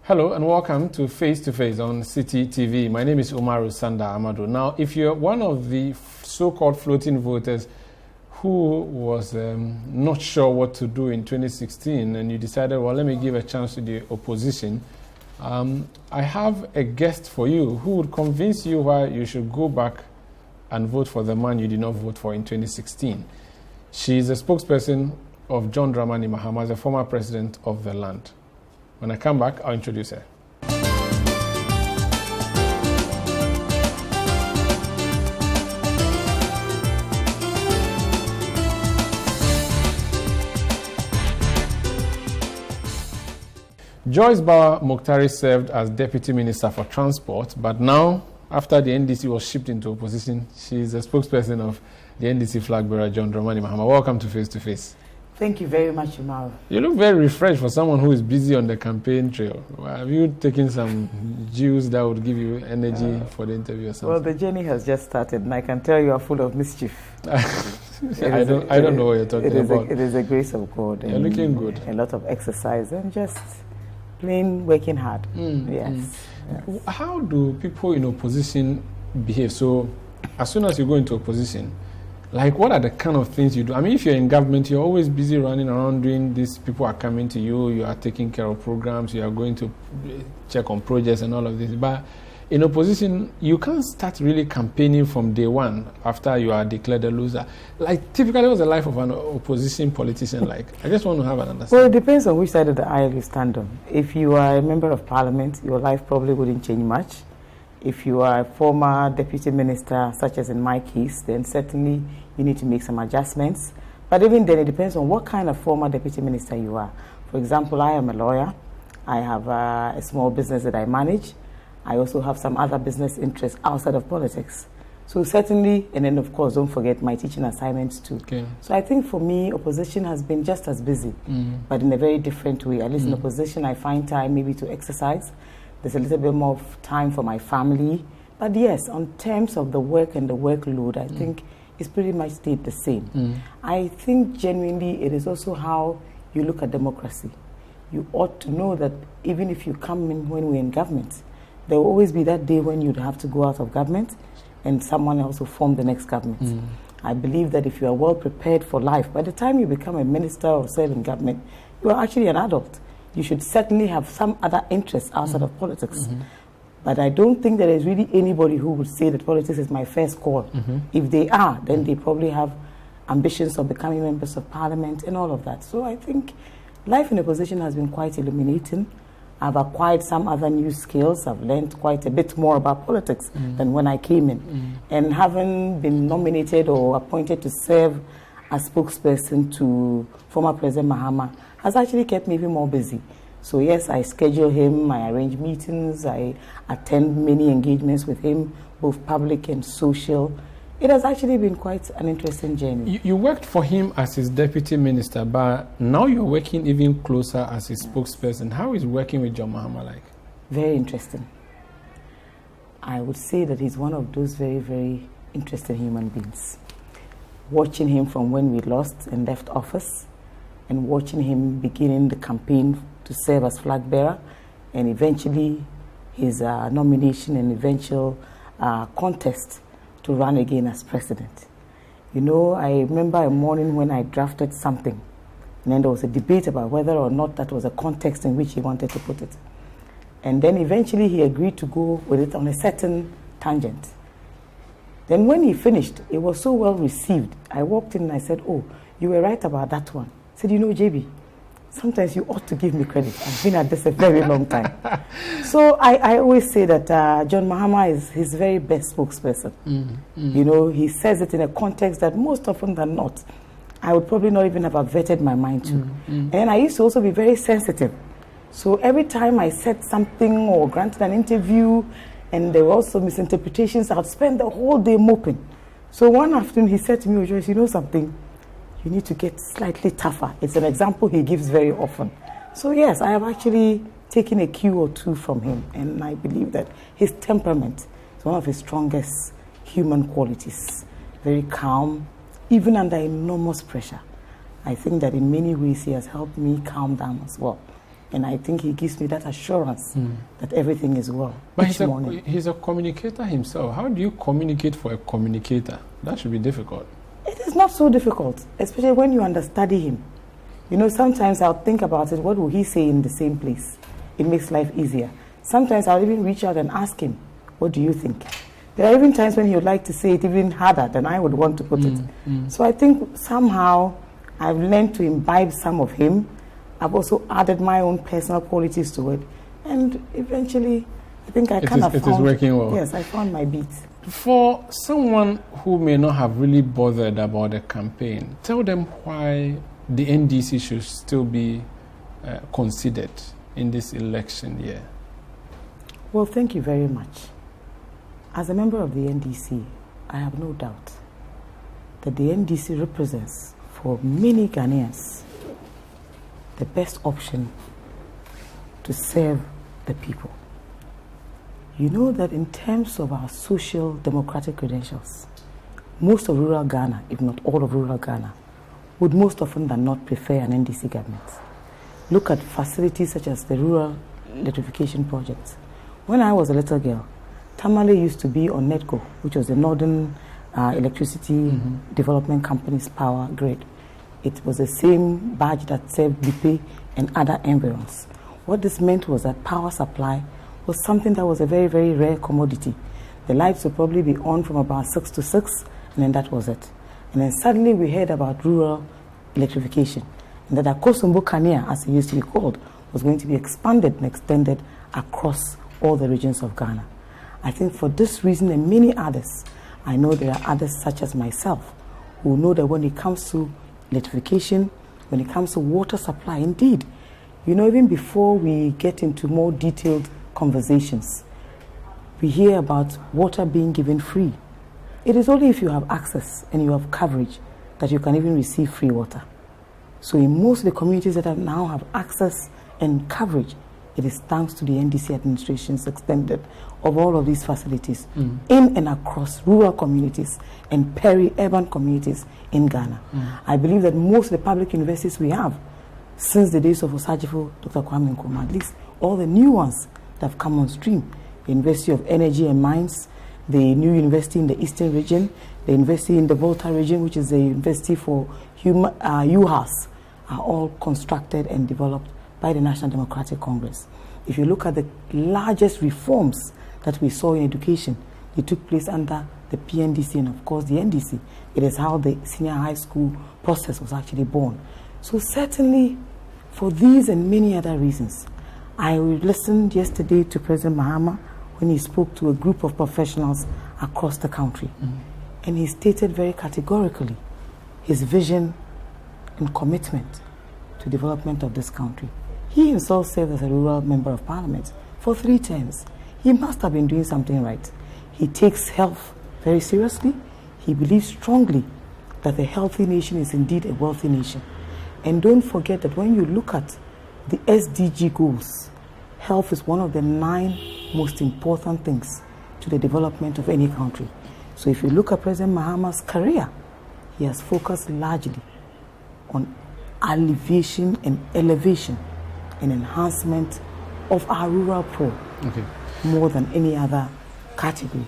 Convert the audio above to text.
Hello and welcome to Face to Face on Citi TV. My name is Umaru Sanda Amado. Now, if you're one of the so-called floating voters who was not sure what to do in 2016 and you decided, well, let me give a chance to the opposition, I have a guest for you who would convince you why you should go back and vote for the man you did not vote for in 2016. She is a spokesperson of John Mahama, the former president of the land. When I come back, I'll introduce her. Joyce Bawa Mogtari served as Deputy Minister for Transport, but now, after the NDC was shipped into opposition, she is a spokesperson of the NDC flagbearer, John Mahama. Welcome to Face to Face. Thank you very much, Umaru. You look very refreshed for someone who is busy on the campaign trail. Have you taken some juice that would give you energy for the interview or something? Well, the journey has just started, and I can tell you are full of mischief. I don't know what you're talking about. It is a grace of God. You're looking good. A lot of exercise and just plain working hard. Yes. How do people in opposition behave? So, as soon as you go into opposition, like, what are the kind of things you do? I mean, if you're in government, you're always busy running around doing this. People are coming to you, you are taking care of programs, you are going to check on projects and all of this. But in opposition, you can't start really campaigning from day one after you are declared a loser. Like, typically, what's the life of an opposition politician like? I just want to have an understanding. Well, it depends on which side of the aisle you stand on. If you are a member of parliament, your life probably wouldn't change much. If you are a former deputy minister, such as in my case, then certainly you need to make some adjustments. But even then, it depends on what kind of former deputy minister you are. For example, I am a lawyer. I have a small business that I manage. I also have some other business interests outside of politics. So certainly, and then of course, don't forget my teaching assignments too. Okay. So I think for me, opposition has been just as busy, but in a very different way. At least in opposition, I find time maybe to exercise. There's a little bit more of time for my family. But yes, on terms of the work and the workload, I think it's pretty much stayed the same. I think genuinely it is also how you look at democracy. You ought to know that even if you come in when we're in government, there will always be that day when you'd have to go out of government and someone else will form the next government. I believe that if you are well prepared for life, by the time you become a minister or serve in government, you are actually an adult. You should certainly have some other interests outside of politics. But I don't think there is really anybody who would say that politics is my first call. If they are, then they probably have ambitions of becoming members of parliament and all of that. So I think life in opposition has been quite illuminating. I've acquired some other new skills. I've learned quite a bit more about politics than when I came in. And having been nominated or appointed to serve as spokesperson to former President Mahama has actually kept me even more busy. So yes, I schedule him, I arrange meetings, I attend many engagements with him, both public and social. It has actually been quite an interesting journey. You worked for him as his deputy minister, but now you're working even closer as his spokesperson. How is working with John Mahama like? Very interesting. I would say that he's one of those very, very interesting human beings. Watching him from when we lost and left office, and watching him beginning the campaign to serve as flag bearer, and eventually his nomination and eventual contest to run again as president. You know, I remember a morning when I drafted something, and then there was a debate about whether or not that was a context in which he wanted to put it. And then eventually he agreed to go with it on a certain tangent. Then when he finished, it was so well received. I walked in and I said, "Oh, you were right about that one." I said, "You know, JB, sometimes you ought to give me credit. I've been at this a very long time." So I always say that John Mahama is his very best spokesperson. You know, he says it in a context that most often than not, I would probably not even have averted my mind to. And I used to also be very sensitive. So every time I said something or granted an interview and there were also misinterpretations, I would spend the whole day moping. So one afternoon he said to me, "Oh, Joyce, you know something? You need to get slightly tougher." It's an example he gives very often. So yes, I have actually taken a cue or two from him, and I believe that his temperament is one of his strongest human qualities. Very calm, even under enormous pressure. I think that in many ways he has helped me calm down as well. And I think he gives me that assurance that everything is well. But he's a communicator himself. How do you communicate for a communicator? That should be difficult. It is not so difficult, especially when you understudy him. You know, sometimes I'll think about it, what will he say in the same place? It makes life easier. Sometimes I'll even reach out and ask him, what do you think? There are even times when he would like to say it even harder than I would want to put it. So I think somehow I've learned to imbibe some of him. I've also added my own personal qualities to it. And eventually, I think I kind of found... It is working well. Yes, I found my beat. For someone who may not have really bothered about the campaign, tell them why the NDC should still be considered in this election year. Well, thank you very much. As a member of the NDC, I have no doubt that the NDC represents, for many Ghanaians, the best option to serve the people. You know that in terms of our social democratic credentials, most of rural Ghana, if not all of rural Ghana, would most often than not prefer an NDC government. Look at facilities such as the rural electrification projects. When I was a little girl, Tamale used to be on NEDCO, which was the Northern Electricity Development Company's power grid. It was the same badge that served Lipe and other environs. What this meant was that power supply was something that was a very, very rare commodity. The lights would probably be on from about 6 to 6, and then that was it. And then suddenly we heard about rural electrification, and that Akosombo Kania, as it used to be called, was going to be expanded and extended across all the regions of Ghana. I think for this reason and many others, I know there are others such as myself who know that when it comes to electrification, when it comes to water supply, indeed, you know, even before we get into more detailed conversations, we hear about water being given free. It is only if you have access and you have coverage that you can even receive free water. So in most of the communities that now have access and coverage, it is thanks to the NDC administration's extended of all of these facilities in and across rural communities and peri-urban communities in Ghana. I believe that most of the public universities we have, since the days of Osajifo, Dr. Kwame Nkrumah, at least all the new ones that have come on stream, the University of Energy and Mines, the new university in the Eastern region, the university in the Volta region, which is the university for UHAS, are all constructed and developed by the National Democratic Congress. If you look at the largest reforms that we saw in education, they took place under the PNDC and of course the NDC. It is how the senior high school process was actually born. So certainly for these and many other reasons, I listened yesterday to President Mahama when he spoke to a group of professionals across the country. And he stated very categorically his vision and commitment to development of this country. He himself served as a rural member of parliament for 3 terms. He must have been doing something right. He takes health very seriously. He believes strongly that a healthy nation is indeed a wealthy nation. And don't forget that when you look at the SDG goals, health is one of the 9 most important things to the development of any country. So if you look at President Mahama's career, he has focused largely on alleviation and elevation and enhancement of our rural poor more than any other category.